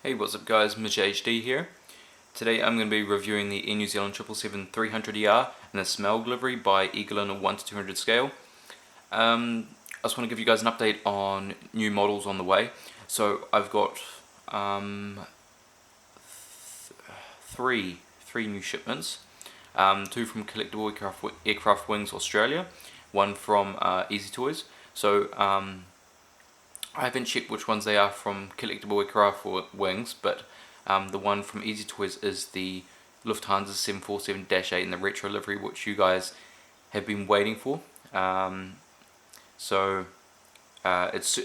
Hey, what's up guys, Mitch HD here. Today I'm going to be reviewing the Air New Zealand 777-300ER in the Smaug livery by Eagle in a 1 to 200 scale. I just want to give you guys an update on new models on the way. So I've got three new shipments. Two from Collectible Aircraft Wings Australia, one from Easy Toys. So I haven't checked which ones they are from Collectible Aircraft Wings, but the one from Easy Toys is the Lufthansa 747-8 in the retro livery, which you guys have been waiting for. It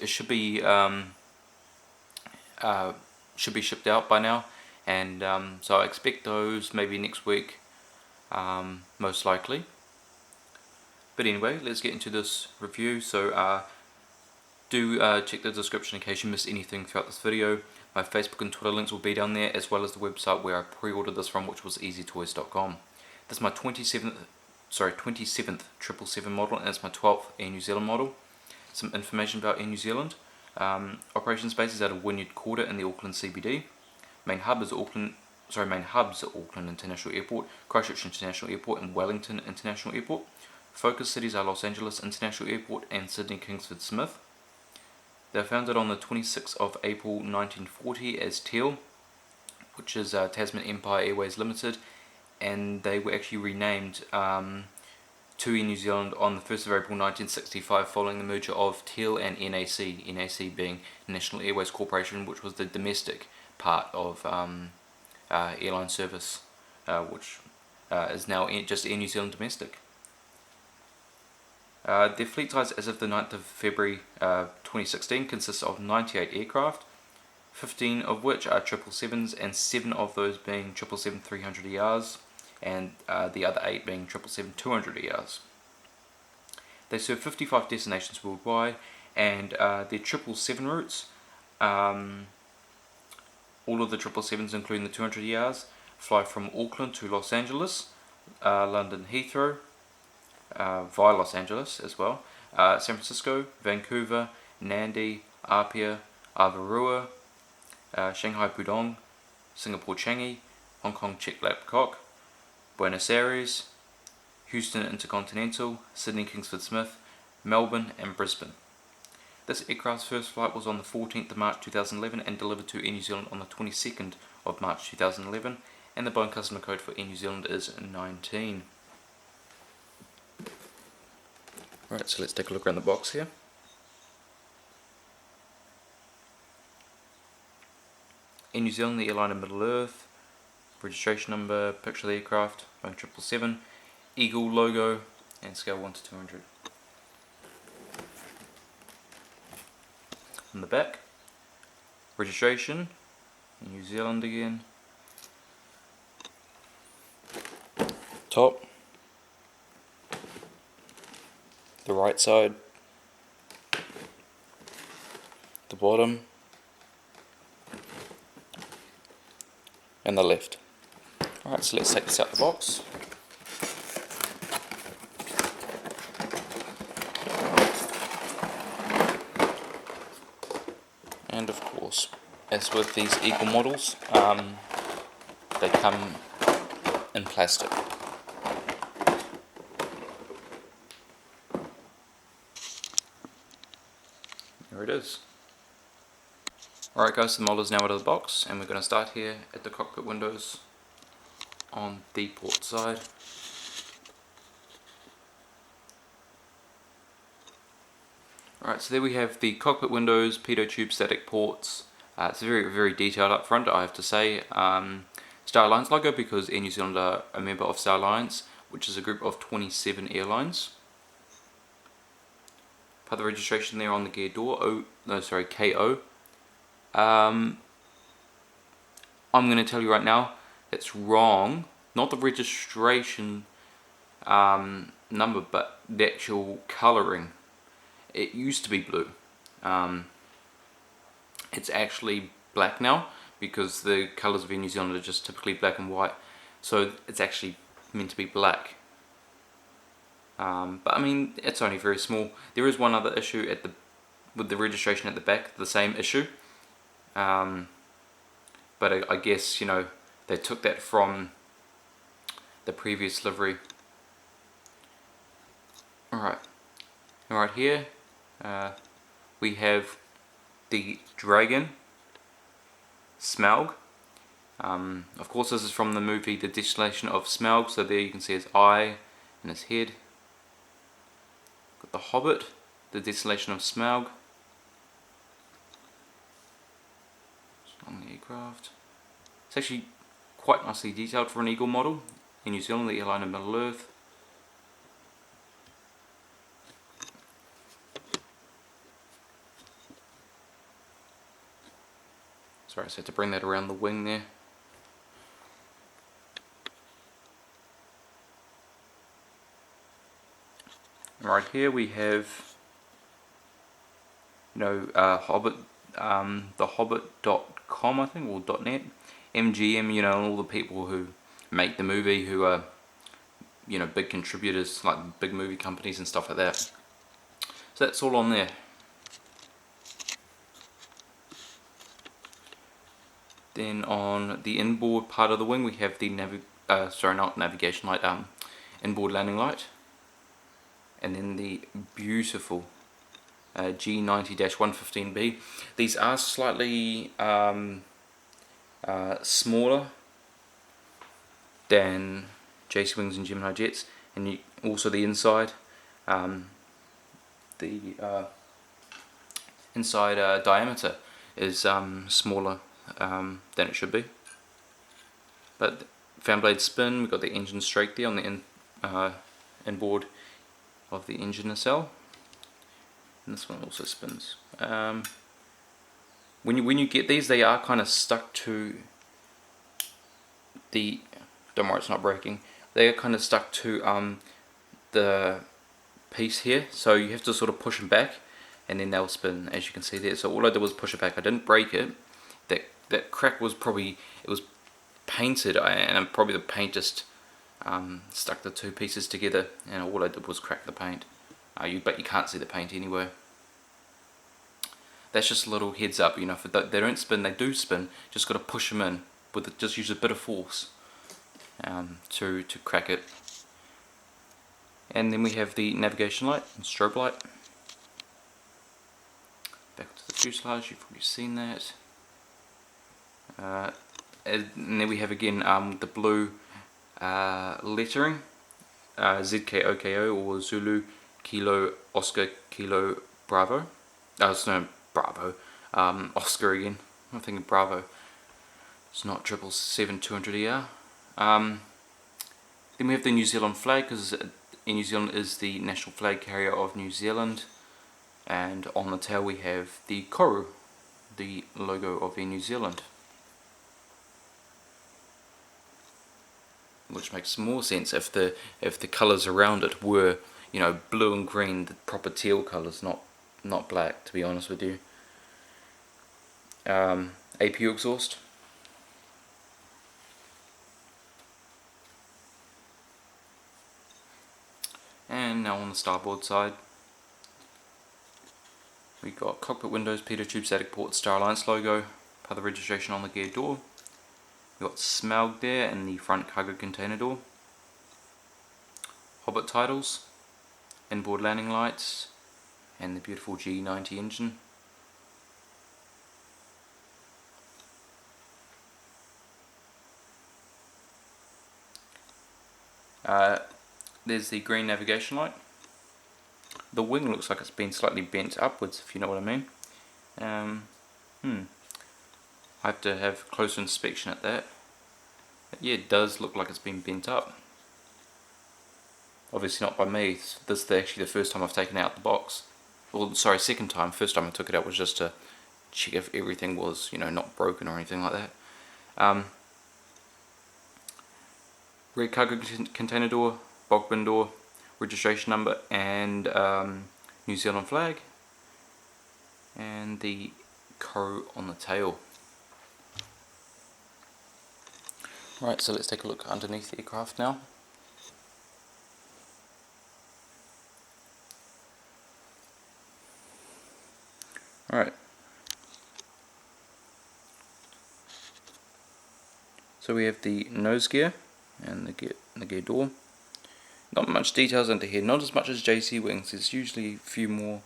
should be shipped out by now, and so I expect those maybe next week, most likely. But anyway, let's get into this review. So do check the description in case you missed anything throughout this video. My Facebook and Twitter links will be down there, as well as the website where I pre-ordered this from, which was easytoys.com. This is my 27th 777 model, and it's my 12th Air New Zealand model. Some information about Air New Zealand. Operations base is out of Wynyard Quarter in the Auckland CBD. Main hubs are Auckland International Airport, Christchurch International Airport, and Wellington International Airport. Focus cities are Los Angeles International Airport and Sydney Kingsford Smith. They were founded on the 26th of April 1940 as TEAL, which is Tasman Empire Airways Limited, and they were actually renamed to Air New Zealand on the 1st of April 1965 following the merger of TEAL and NAC, NAC being National Airways Corporation, which was the domestic part of airline service, which is now just Air New Zealand Domestic. Their fleet size as of the 9th of February 2016 consists of 98 aircraft, 15 of which are 777s, and 7 of those being 777-300ERs, and the other 8 being 777-200ERs. They serve 55 destinations worldwide, and their 777 routes, all of the 777s including the 200ERs, fly from Auckland to Los Angeles, London Heathrow, via Los Angeles as well, San Francisco, Vancouver, Nadi, Apia, Avarua, Shanghai Pudong, Singapore Changi, Hong Kong Chek Lap Kok, Buenos Aires, Houston Intercontinental, Sydney Kingsford Smith, Melbourne and Brisbane. This aircraft's first flight was on the 14th of March 2011 and delivered to Air New Zealand on the 22nd of March 2011, and the Boeing customer code for Air New Zealand is 19. Right, so let's take a look around the box here. Air New Zealand, the airline of Middle Earth, registration number, picture of the aircraft, Boeing 777, Eagle logo, and scale 1 to 200. On the back, registration, New Zealand again. Top, the right side, the bottom, and the left. Alright, so let's take this out the box. And of course, as with these Eagle models, they come in plastic. There it is. Alright guys, so the model is now out of the box, and we're going to start here at the cockpit windows on the port side. Alright, so there we have the cockpit windows, pitot tube, static ports. It's very, very detailed up front, I have to say. Star Alliance logo, because Air New Zealand are a member of Star Alliance, which is a group of 27 airlines. Part of the registration there on the gear door, KO. I'm going to tell you right now, it's wrong. Not the registration number, but the actual colouring. It used to be blue. It's actually black now, because the colours of Air New Zealand are just typically black and white. So it's actually meant to be black. But I mean, it's only very small. There is one other issue with the registration at the back, the same issue. but I guess, you know, they took that from the previous livery. Alright, right here we have the dragon, Smaug. Of course this is from the movie The Desolation of Smaug, so there you can see his eye and his head. Got the Hobbit, The Desolation of Smaug. On the aircraft. It's actually quite nicely detailed for an Eagle model. In New Zealand, the Airline in Middle Earth. Sorry, I just had to bring that around the wing there. Right here we have, you know, Hobbit, the Hobbit.com, I think, or .net, MGM, you know, all the people who make the movie, who are, you know, big contributors, like big movie companies and stuff like that. So that's all on there. Then on the inboard part of the wing we have the navigation light, inboard landing light, and then the beautiful G90-115B. These are slightly smaller than JC Wings and Gemini Jets, and also the inside, inside diameter is smaller than it should be. But fan blade spin, we've got the engine strake there on the inboard of the engine nacelle, and this one also spins. When you get these, they are kind of stuck to the, don't worry, it's not breaking, they are kind of stuck to the piece here, so you have to sort of push them back and then they'll spin, as you can see there. So all I did was push it back, I didn't break it. That crack was probably, it was painted, and probably the paint just stuck the two pieces together, and all I did was crack the paint. But you can't see the paint anywhere. That's just a little heads up, you know, if they don't spin, they do spin, just got to push them in, just use a bit of force to crack it. And then we have the navigation light and strobe light. Back to the fuselage, you've probably seen that. And then we have again the blue lettering, ZK-OKO, or Zulu Kilo Oscar Kilo Bravo. It's no Bravo, Oscar again. I'm thinking Bravo. It's not 777-200ER. Then we have the New Zealand flag, because New Zealand is the national flag carrier of New Zealand, and on the tail we have the koru, the logo of Air New Zealand, which makes more sense if the colours around it were, you know, blue and green, the proper teal colours, not black, to be honest with you. APU exhaust. And now on the starboard side, we got cockpit windows, pitot tube, static port, Star Alliance logo, part of the registration on the gear door. We got Smaug there and the front cargo container door. Hobbit titles, inboard landing lights, and the beautiful G90 engine. There's the green navigation light. The wing looks like it's been slightly bent upwards, if you know what I mean. I have to have closer inspection at that. But yeah, it does look like it's been bent up. Obviously not by me. This is actually the first time I've taken out the box. Well, sorry, second time. First time I took it out was just to check if everything was, you know, not broken or anything like that. Red cargo container door, bulk bin door, registration number, and New Zealand flag, and the koru on the tail. Right, so let's take a look underneath the aircraft now. Alright. So we have the nose gear and the gear door. Not much details under here, not as much as JC wings. There's usually a few more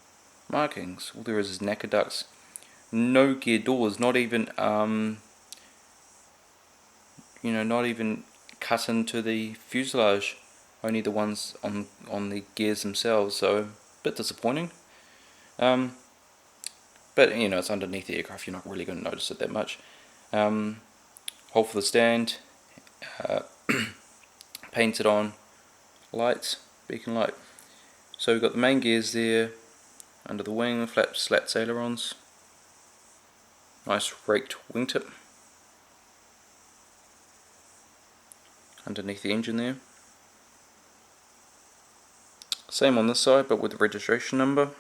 markings. All there is knacker ducts. No gear doors, not even not even cut into the fuselage. Only the ones on the gears themselves. So a bit disappointing. But it's underneath the aircraft. You're not really going to notice it that much. Hole for the stand. Painted on lights, beacon light. So we've got the main gears there, under the wing, flat slats ailerons, nice raked wingtip, underneath the engine there. Same on this side, but with the registration number.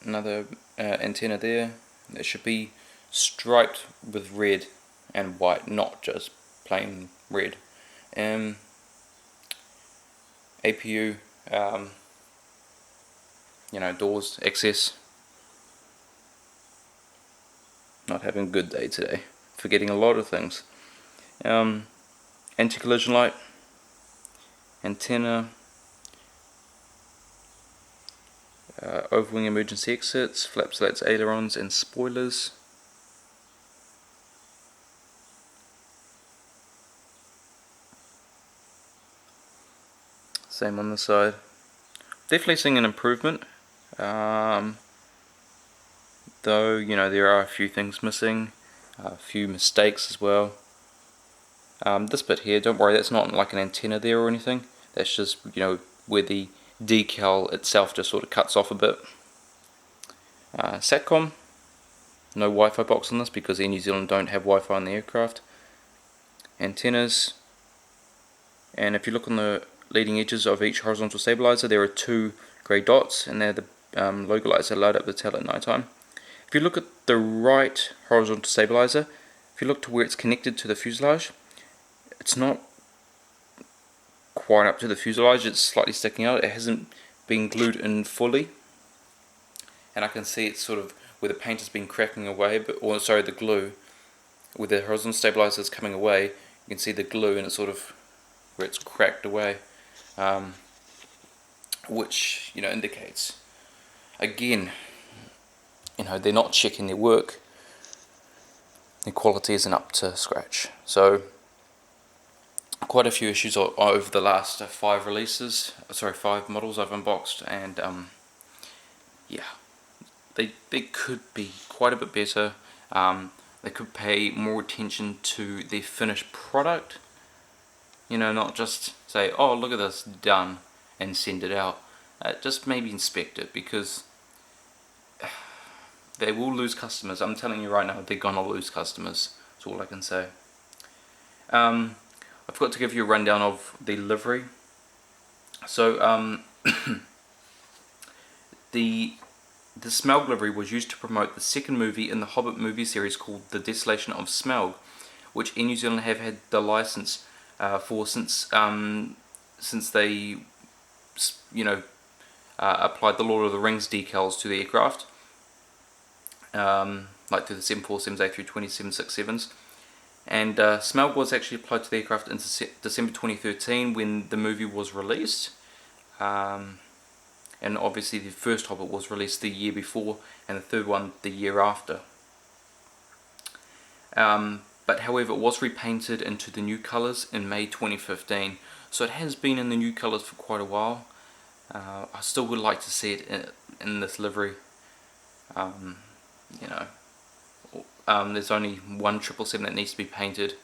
Another antenna there. It should be striped with red and white, not just plain red. APU, doors, access. Not having a good day today. Forgetting a lot of things. Anti-collision light, antenna. Overwing emergency exits, flap slats, ailerons and spoilers. Same on this side. Definitely seeing an improvement, though there are a few things missing, a few mistakes as well. This bit here, don't worry, that's not like an antenna there or anything. That's just where the decal itself just sort of cuts off a bit. Satcom, no Wi-Fi box on this because Air New Zealand don't have Wi-Fi on the aircraft. Antennas, and if you look on the leading edges of each horizontal stabilizer, there are two grey dots, and they're the logo lights that light up the tail at night time. If you look at the right horizontal stabilizer, if you look to where it's connected to the fuselage, it's not quite up to the fuselage, it's slightly sticking out. It hasn't been glued in fully, and I can see it's sort of where the paint has been cracking away, the glue, where the horizontal stabilizer is coming away, you can see the glue and it's sort of where it's cracked away, which indicates, again, they're not checking their work, their quality isn't up to scratch. So quite a few issues over the last 5 models I've unboxed, and yeah, they could be quite a bit better. They could pay more attention to their finished product, not just say, oh look at this, done, and send it out. Just maybe inspect it, because they will lose customers. I'm telling you right now, they're gonna lose customers. That's all I can say. I forgot to give you a rundown of the livery. So the Smaug livery was used to promote the second movie in the Hobbit movie series called The Desolation of Smaug, which Air New Zealand have had the license for since they applied the Lord of the Rings decals to the aircraft, like to the 747s, A320s, 767s. And Smaug was actually applied to the aircraft in December 2013 when the movie was released. And obviously the first Hobbit was released the year before, and the third one the year after. But however, it was repainted into the new colours in May 2015, so it has been in the new colours for quite a while. I still would like to see it in this livery. There's only one 777 that needs to be painted,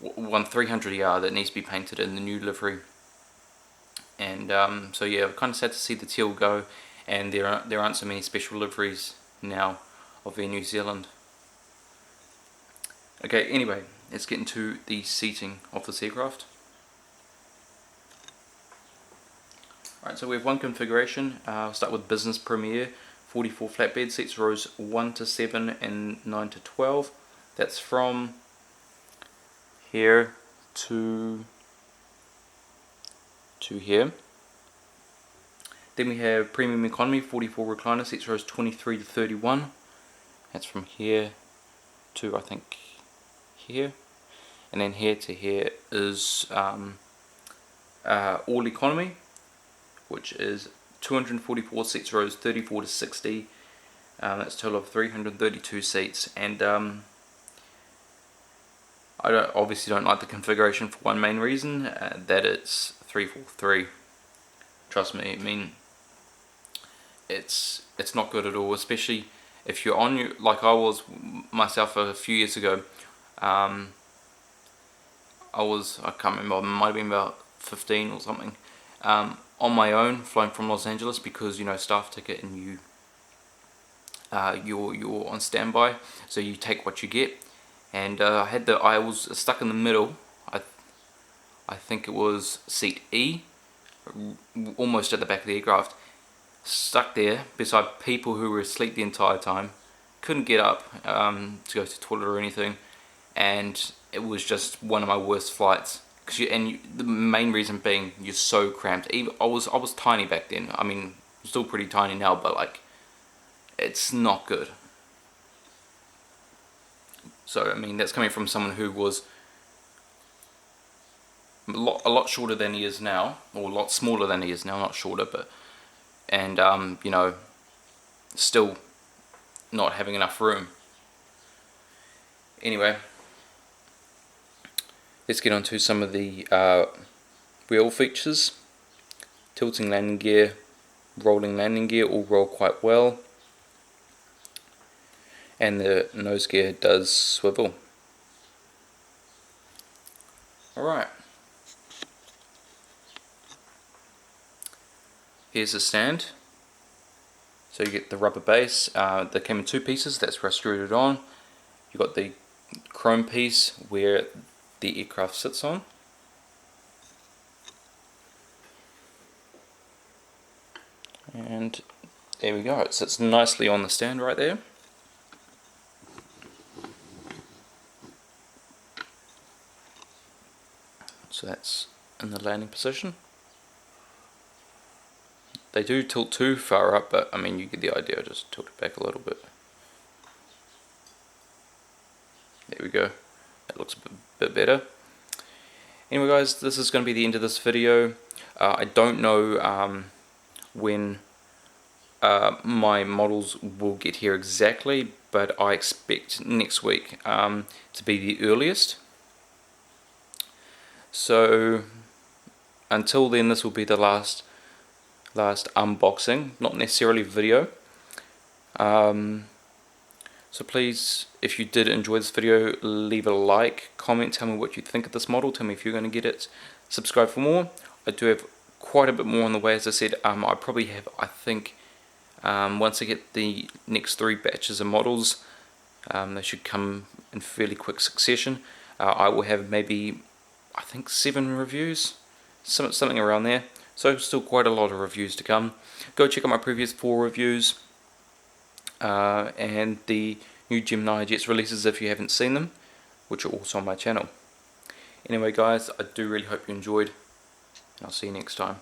one 300ER that needs to be painted in the new livery. And so yeah, I'm kind of sad to see the teal go, and there aren't so many special liveries now of Air New Zealand. Okay, anyway, let's get into the seating of this aircraft. Alright, so we have one configuration. I'll start with Business Premier. 44 flatbed seats, rows 1 to 7 and 9 to 12. That's from here to to here. Then we have Premium Economy 44 recliner seats, rows 23 to 31. That's from here to I think here, and then here to here is All Economy, which is 244 seats, rows 34 to 60. That's a total of 332 seats, and I obviously don't like the configuration for one main reason, that it's 343. Trust me, I mean, it's not good at all, especially if you're on your, like I was myself a few years ago. I can't remember, it might have been about 15 or something, on my own, flying from Los Angeles, because, you know, staff ticket, and you're on standby, so you take what you get. And I was stuck in the middle. I think it was seat E, almost at the back of the aircraft, stuck there beside people who were asleep the entire time, couldn't get up to go to the toilet or anything, and it was just one of my worst flights. The main reason being, you're so cramped. I was tiny back then. I mean, I'm still pretty tiny now, but like, it's not good. So I mean, that's coming from someone who was a lot shorter than he is now, or a lot smaller than he is now, not shorter, but, and you know, still not having enough room. Anyway, let's get on to some of the wheel features. Tilting landing gear, rolling landing gear all roll quite well, and the nose gear does swivel. Alright, here's the stand. So you get the rubber base. They came in two pieces, that's where I screwed it on. You got the chrome piece where the aircraft sits on, and there we go, it sits nicely on the stand right there. So that's in the landing position. They do tilt too far up, but I mean, you get the idea, just tilt it back a little bit. There we go, that looks a bit better. Anyway guys, this is going to be the end of this video. I don't know when my models will get here exactly, but I expect next week to be the earliest. So until then, this will be the last unboxing, not necessarily video. So please, if you did enjoy this video, leave a like, comment, tell me what you think of this model, tell me if you're going to get it, subscribe for more. I do have quite a bit more on the way, as I said. I probably have, I think, once I get the next 3 batches of models, they should come in fairly quick succession. I will have maybe, I think, 7 reviews, something around there. So still quite a lot of reviews to come. Go check out my previous 4 reviews, and the new Gemini Jets releases if you haven't seen them, which are also on my channel. Anyway guys, I do really hope you enjoyed, and I'll see you next time.